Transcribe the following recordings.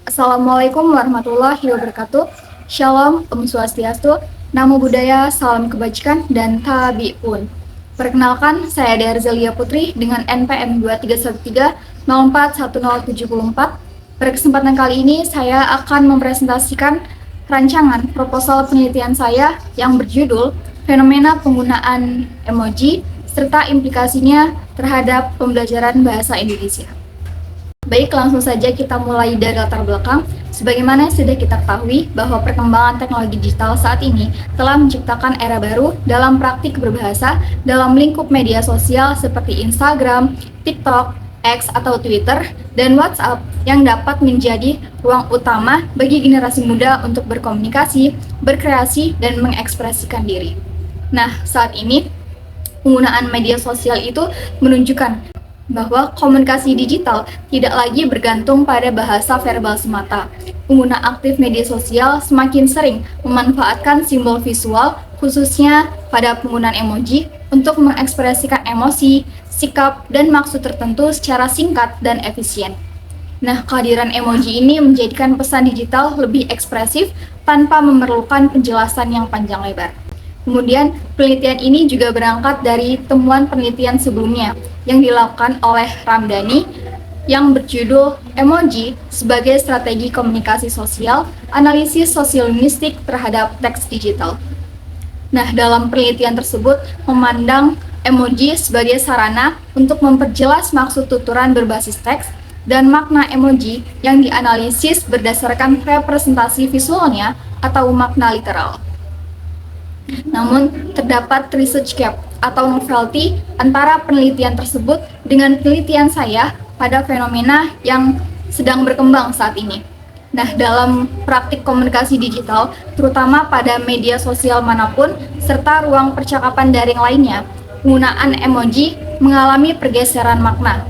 Assalamualaikum warahmatullahi wabarakatuh. Shalom, Om Swastiastu, Namo Buddhaya, Salam Kebajikan, dan Tabi Pun. Perkenalkan, saya Darzalia Putri dengan NPM 2313041074. Pada kesempatan kali ini, saya akan mempresentasikan rancangan proposal penelitian saya yang berjudul Fenomena Penggunaan Emoji serta implikasinya terhadap pembelajaran bahasa Indonesia. Baik, langsung saja kita mulai dari latar belakang. Sebagaimana sudah kita ketahui bahwa perkembangan teknologi digital saat ini telah menciptakan era baru dalam praktik berbahasa dalam lingkup media sosial seperti Instagram, TikTok, X atau Twitter, dan WhatsApp yang dapat menjadi ruang utama bagi generasi muda untuk berkomunikasi, berkreasi, dan mengekspresikan diri. Nah, saat ini penggunaan media sosial itu menunjukkan bahwa komunikasi digital tidak lagi bergantung pada bahasa verbal semata. Pengguna aktif media sosial semakin sering memanfaatkan simbol visual, khususnya pada penggunaan emoji, untuk mengekspresikan emosi, sikap, dan maksud tertentu secara singkat dan efisien. Nah, kehadiran emoji ini menjadikan pesan digital lebih ekspresif tanpa memerlukan penjelasan yang panjang lebar. Kemudian, penelitian ini juga berangkat dari temuan penelitian sebelumnya yang dilakukan oleh Ramdhani yang berjudul Emoji sebagai Strategi Komunikasi Sosial, Analisis Sosiolinguistik terhadap Teks Digital. Nah, dalam penelitian tersebut memandang emoji sebagai sarana untuk memperjelas maksud tuturan berbasis teks dan makna emoji yang dianalisis berdasarkan representasi visualnya atau makna literal. Namun, terdapat research gap atau novelty antara penelitian tersebut dengan penelitian saya pada fenomena yang sedang berkembang saat ini. Nah, dalam praktik komunikasi digital, terutama pada media sosial manapun, serta ruang percakapan daring lainnya, penggunaan emoji mengalami pergeseran makna.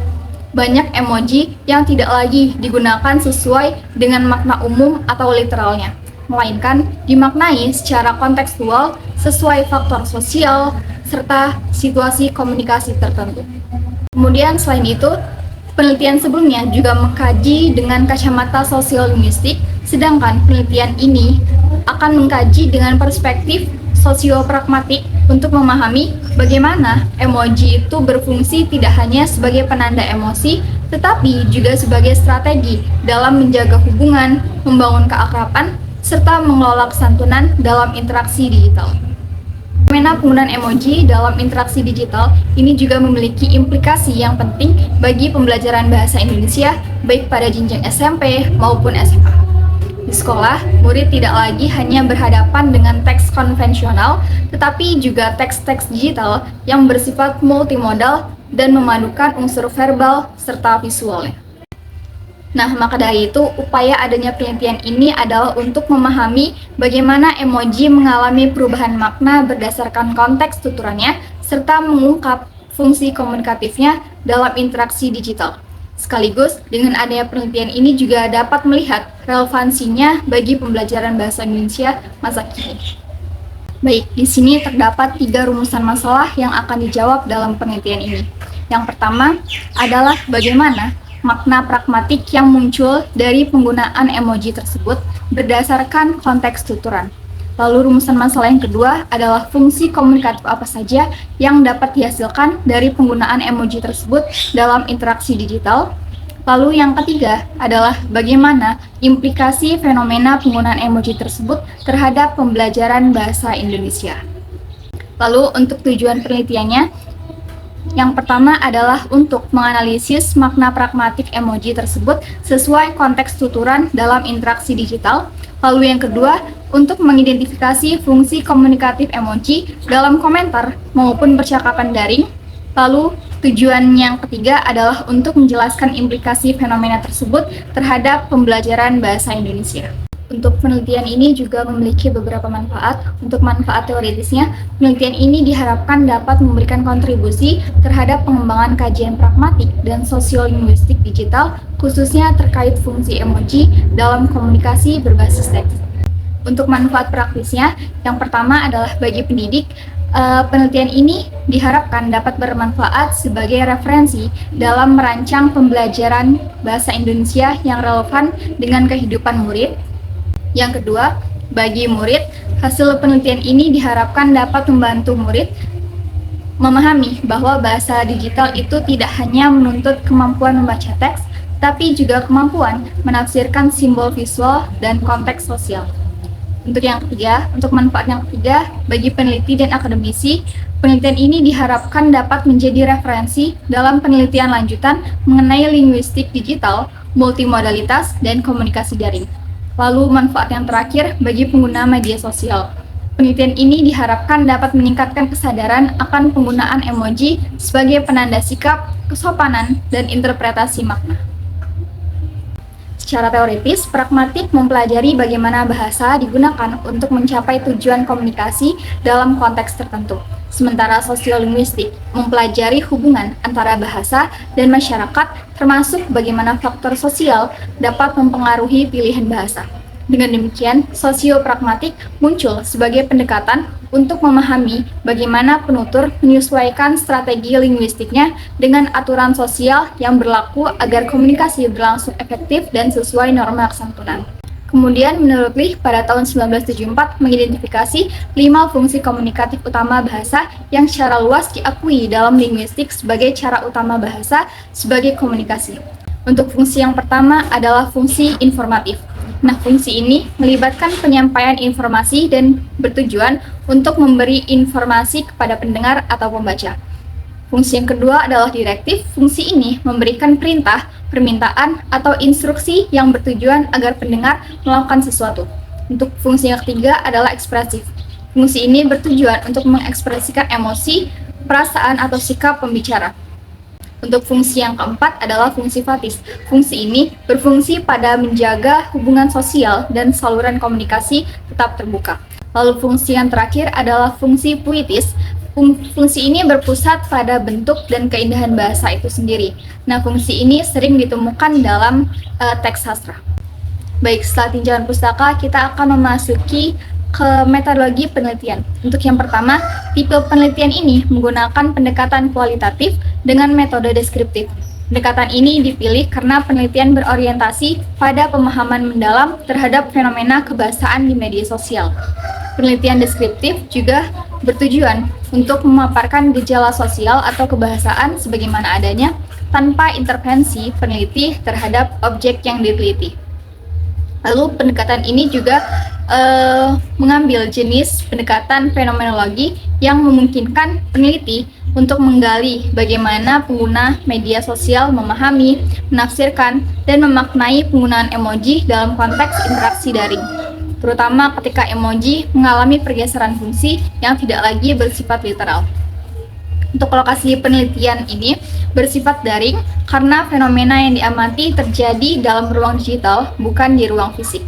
Banyak emoji yang tidak lagi digunakan sesuai dengan makna umum atau literalnya, melainkan dimaknai secara kontekstual sesuai faktor sosial serta situasi komunikasi tertentu. Kemudian selain itu, penelitian sebelumnya juga mengkaji dengan kacamata sosiolinguistik, sedangkan penelitian ini akan mengkaji dengan perspektif sosiopragmatik untuk memahami bagaimana emoji itu berfungsi tidak hanya sebagai penanda emosi, tetapi juga sebagai strategi dalam menjaga hubungan, membangun keakraban, serta mengelola kesantunan dalam interaksi digital. Fenomena penggunaan emoji dalam interaksi digital ini juga memiliki implikasi yang penting bagi pembelajaran bahasa Indonesia baik pada jenjang SMP maupun SMA. Di sekolah, murid tidak lagi hanya berhadapan dengan teks konvensional, tetapi juga teks-teks digital yang bersifat multimodal dan memadukan unsur verbal serta visualnya. Nah, maka dari itu, upaya adanya penelitian ini adalah untuk memahami bagaimana emoji mengalami perubahan makna berdasarkan konteks tuturannya, serta mengungkap fungsi komunikatifnya dalam interaksi digital. Sekaligus, dengan adanya penelitian ini juga dapat melihat relevansinya bagi pembelajaran bahasa Indonesia masa kini. Baik, di sini terdapat 3 rumusan masalah yang akan dijawab dalam penelitian ini. Yang pertama adalah bagaimana makna pragmatik yang muncul dari penggunaan emoji tersebut berdasarkan konteks tuturan. Lalu rumusan masalah yang kedua adalah fungsi komunikatif apa saja yang dapat dihasilkan dari penggunaan emoji tersebut dalam interaksi digital. Lalu yang ketiga adalah bagaimana implikasi fenomena penggunaan emoji tersebut terhadap pembelajaran bahasa Indonesia. Lalu untuk tujuan penelitiannya, yang pertama adalah untuk menganalisis makna pragmatik emoji tersebut sesuai konteks tuturan dalam interaksi digital. Lalu yang kedua, untuk mengidentifikasi fungsi komunikatif emoji dalam komentar maupun percakapan daring. Lalu tujuan yang ketiga adalah untuk menjelaskan implikasi fenomena tersebut terhadap pembelajaran bahasa Indonesia. Untuk penelitian ini juga memiliki beberapa manfaat. Untuk manfaat teoritisnya, penelitian ini diharapkan dapat memberikan kontribusi terhadap pengembangan kajian pragmatik dan sosiolinguistik digital, khususnya terkait fungsi emoji dalam komunikasi berbasis teks. Untuk manfaat praktisnya, yang pertama adalah bagi pendidik, Penelitian ini diharapkan dapat bermanfaat sebagai referensi dalam merancang pembelajaran bahasa Indonesia yang relevan dengan kehidupan murid. Yang kedua, bagi murid, hasil penelitian ini diharapkan dapat membantu murid memahami bahwa bahasa digital itu tidak hanya menuntut kemampuan membaca teks, tapi juga kemampuan menafsirkan simbol visual dan konteks sosial. Untuk manfaat yang ketiga, bagi peneliti dan akademisi, penelitian ini diharapkan dapat menjadi referensi dalam penelitian lanjutan mengenai linguistik digital, multimodalitas, dan komunikasi daring. Lalu manfaat yang terakhir bagi pengguna media sosial. Penelitian ini diharapkan dapat meningkatkan kesadaran akan penggunaan emoji sebagai penanda sikap, kesopanan, dan interpretasi makna. Secara teoritis, pragmatik mempelajari bagaimana bahasa digunakan untuk mencapai tujuan komunikasi dalam konteks tertentu. Sementara sosiolinguistik mempelajari hubungan antara bahasa dan masyarakat, termasuk bagaimana faktor sosial dapat mempengaruhi pilihan bahasa. Dengan demikian, sosiopragmatik muncul sebagai pendekatan untuk memahami bagaimana penutur menyesuaikan strategi linguistiknya dengan aturan sosial yang berlaku agar komunikasi berlangsung efektif dan sesuai norma kesantunan. Kemudian, menurut Lee, pada tahun 1974 mengidentifikasi 5 fungsi komunikatif utama bahasa yang secara luas diakui dalam linguistik sebagai cara utama bahasa sebagai komunikasi. Untuk fungsi yang pertama adalah fungsi informatif. Nah, fungsi ini melibatkan penyampaian informasi dan bertujuan untuk memberi informasi kepada pendengar atau pembaca. Fungsi yang kedua adalah direktif. Fungsi ini memberikan perintah, permintaan, atau instruksi yang bertujuan agar pendengar melakukan sesuatu. Untuk fungsi yang ketiga adalah ekspresif. Fungsi ini bertujuan untuk mengekspresikan emosi, perasaan, atau sikap pembicara. Untuk fungsi yang keempat adalah fungsi fatis. Fungsi ini berfungsi pada menjaga hubungan sosial dan saluran komunikasi tetap terbuka. Lalu fungsi yang terakhir adalah fungsi puitis. Fungsi ini berpusat pada bentuk dan keindahan bahasa itu sendiri. Nah, fungsi ini sering ditemukan dalam teks sastra. Baik, setelah tinjauan pustaka, kita akan memasuki ke metodologi penelitian. Untuk yang pertama, tipe penelitian ini menggunakan pendekatan kualitatif dengan metode deskriptif. Pendekatan ini dipilih karena penelitian berorientasi pada pemahaman mendalam terhadap fenomena kebahasaan di media sosial. Penelitian deskriptif juga bertujuan untuk memaparkan gejala sosial atau kebahasaan sebagaimana adanya tanpa intervensi peneliti terhadap objek yang diteliti. Lalu pendekatan ini juga mengambil jenis pendekatan fenomenologi yang memungkinkan peneliti untuk menggali bagaimana pengguna media sosial memahami, menafsirkan, dan memaknai penggunaan emoji dalam konteks interaksi daring, terutama ketika emoji mengalami pergeseran fungsi yang tidak lagi bersifat literal. Untuk lokasi penelitian ini bersifat daring karena fenomena yang diamati terjadi dalam ruang digital, bukan di ruang fisik.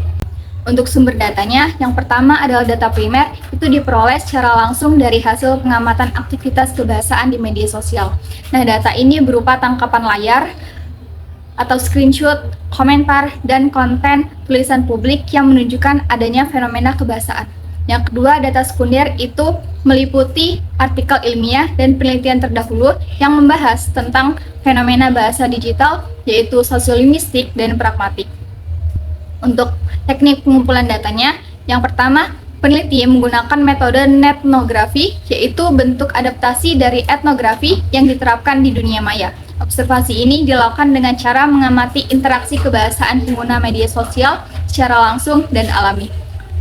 Untuk sumber datanya, yang pertama adalah data primer, itu diperoleh secara langsung dari hasil pengamatan aktivitas kebahasaan di media sosial. Nah, data ini berupa tangkapan layar atau screenshot, komentar, dan konten tulisan publik yang menunjukkan adanya fenomena kebahasaan. Yang kedua, data sekunder itu meliputi artikel ilmiah dan penelitian terdahulu yang membahas tentang fenomena bahasa digital, yaitu sosiolinguistik dan pragmatik. Untuk teknik pengumpulan datanya, yang pertama, peneliti menggunakan metode netnografi, yaitu bentuk adaptasi dari etnografi yang diterapkan di dunia maya. Observasi ini dilakukan dengan cara mengamati interaksi kebahasaan pengguna media sosial secara langsung dan alami.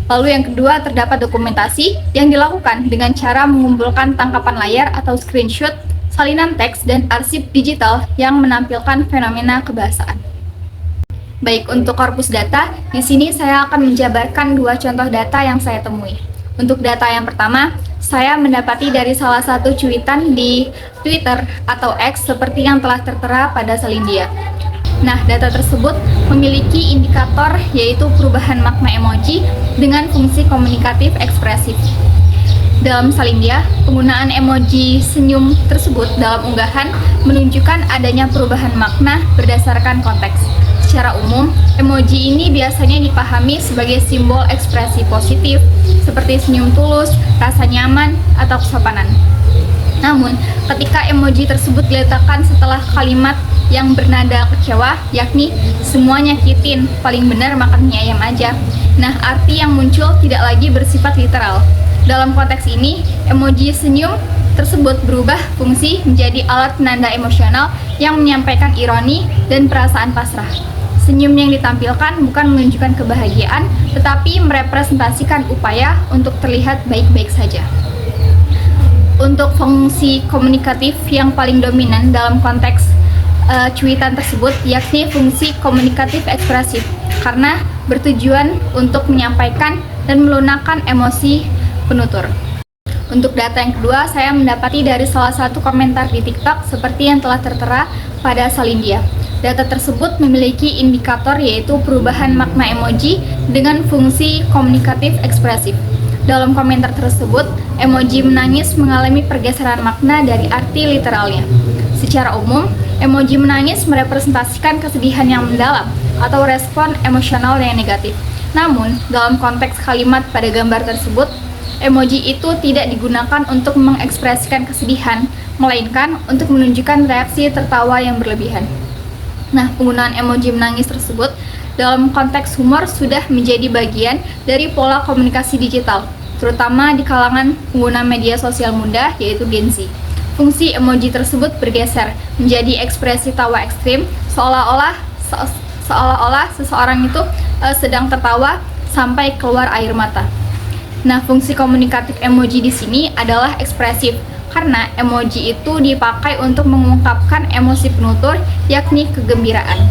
Lalu yang kedua, terdapat dokumentasi yang dilakukan dengan cara mengumpulkan tangkapan layar atau screenshot, salinan teks, dan arsip digital yang menampilkan fenomena kebahasaan. Baik, untuk korpus data, di sini saya akan menjabarkan 2 contoh data yang saya temui. Untuk data yang pertama, saya mendapati dari salah satu cuitan di Twitter atau X seperti yang telah tertera pada Salindia. Nah, data tersebut memiliki indikator yaitu perubahan makna emoji dengan fungsi komunikatif ekspresif. Dalam Salindia, penggunaan emoji senyum tersebut dalam unggahan menunjukkan adanya perubahan makna berdasarkan konteks. secara umum, emoji ini biasanya dipahami sebagai simbol ekspresi positif, seperti senyum tulus, rasa nyaman, atau kesopanan. Namun, ketika emoji tersebut diletakkan setelah kalimat yang bernada kecewa, yakni semua nyakitin, paling benar makan mie ayam aja. Nah, arti yang muncul tidak lagi bersifat literal. Dalam konteks ini, emoji senyum tersebut berubah fungsi menjadi alat penanda emosional yang menyampaikan ironi dan perasaan pasrah. Senyum yang ditampilkan bukan menunjukkan kebahagiaan, tetapi merepresentasikan upaya untuk terlihat baik-baik saja. Untuk fungsi komunikatif yang paling dominan dalam konteks cuitan tersebut yakni fungsi komunikatif ekspresif, karena bertujuan untuk menyampaikan dan melunakkan emosi penutur. Untuk data yang kedua, saya mendapati dari salah satu komentar di TikTok seperti yang telah tertera pada Salindia. Data tersebut memiliki indikator yaitu perubahan makna emoji dengan fungsi komunikatif ekspresif. Dalam komentar tersebut, emoji menangis mengalami pergeseran makna dari arti literalnya. Secara umum, emoji menangis merepresentasikan kesedihan yang mendalam atau respon emosional yang negatif. Namun, dalam konteks kalimat pada gambar tersebut, emoji itu tidak digunakan untuk mengekspresikan kesedihan, melainkan untuk menunjukkan reaksi tertawa yang berlebihan. Nah, penggunaan emoji menangis tersebut dalam konteks humor sudah menjadi bagian dari pola komunikasi digital, terutama di kalangan pengguna media sosial muda yaitu Gen Z. Fungsi emoji tersebut bergeser menjadi ekspresi tawa ekstrim, seolah-olah seseorang itu sedang tertawa sampai keluar air mata. Nah, fungsi komunikatif emoji di sini adalah ekspresif, karena emoji itu dipakai untuk mengungkapkan emosi penutur, yakni kegembiraan.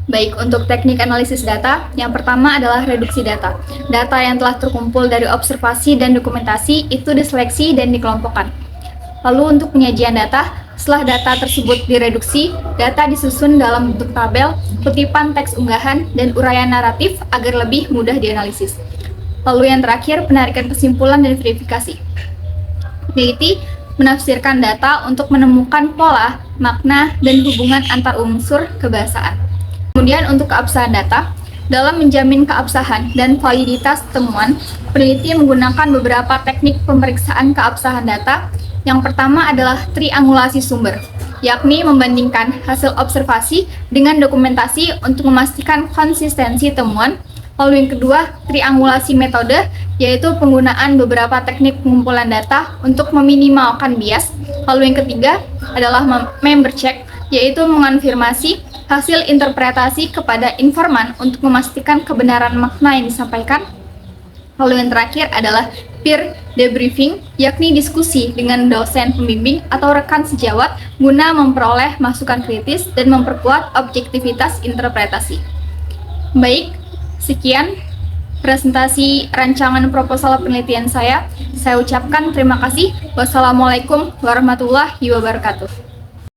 Baik, untuk teknik analisis data, yang pertama adalah reduksi data. Data yang telah terkumpul dari observasi dan dokumentasi itu diseleksi dan dikelompokkan. Lalu untuk penyajian data, setelah data tersebut direduksi, data disusun dalam bentuk tabel, kutipan teks unggahan, dan uraian naratif agar lebih mudah dianalisis. Lalu yang terakhir, penarikan kesimpulan dan verifikasi. Teliti menafsirkan data untuk menemukan pola, makna, dan hubungan antar unsur kebahasaan. Kemudian untuk keabsahan data, dalam menjamin keabsahan dan validitas temuan, peneliti menggunakan beberapa teknik pemeriksaan keabsahan data. Yang pertama adalah triangulasi sumber, yakni membandingkan hasil observasi dengan dokumentasi untuk memastikan konsistensi temuan. Lalu yang kedua, triangulasi metode, yaitu penggunaan beberapa teknik pengumpulan data untuk meminimalkan bias. Lalu yang ketiga adalah member check, yaitu mengonfirmasi hasil interpretasi kepada informan untuk memastikan kebenaran makna yang disampaikan. Lalu yang terakhir adalah peer debriefing, yakni diskusi dengan dosen pembimbing atau rekan sejawat guna memperoleh masukan kritis dan memperkuat objektivitas interpretasi. Baik, sekian presentasi rancangan proposal penelitian saya. Saya ucapkan terima kasih. Wassalamualaikum warahmatullahi wabarakatuh.